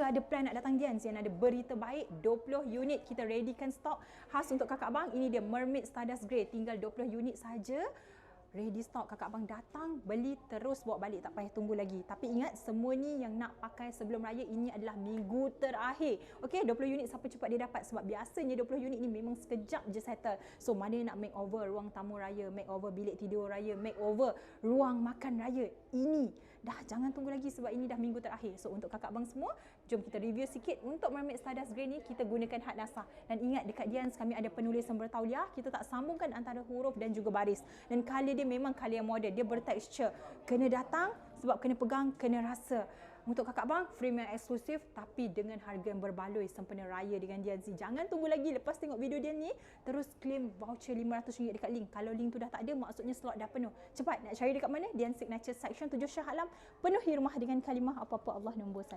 Jika ada plan nak datang Dian, Zian ada berita baik, 20 unit kita readykan stok khas untuk kakak abang. Ini dia Mermaid Stardust Grey, tinggal 20 unit saja. Ready stock, kakak abang datang, beli terus bawa balik, tak payah tunggu lagi. Tapi ingat, semua ni yang nak pakai sebelum raya, ini adalah minggu terakhir. Okey, 20 unit siapa cepat dia dapat, sebab biasanya 20 unit ni memang sekejap je settle. So mana yang nak make over ruang tamu raya, make over bilik tidur raya, make over ruang makan raya, ini dah jangan tunggu lagi sebab ini dah minggu terakhir. So untuk kakak abang semua, jom kita review sikit. Untuk Mermaid Stardust Grey ni kita gunakan had nasah. Dan ingat, dekat Dians kami ada penulisan bertauliah, kita tak sambungkan antara huruf dan juga baris. Dan color dia memang color yang modern, dia bertekstur. Kena datang sebab kena pegang, kena rasa. Untuk kakak bang, frame yang eksklusif tapi dengan harga yang berbaloi sempena raya dengan Dianzi. Jangan tunggu lagi, lepas tengok video dia ni, terus claim voucher RM500 dekat link. Kalau link tu dah tak ada, maksudnya slot dah penuh. Cepat, nak cari dekat mana? Dian Signature Section 7 Shah Alam. Penuhi rumah dengan kalimah apa-apa Allah nombor 1.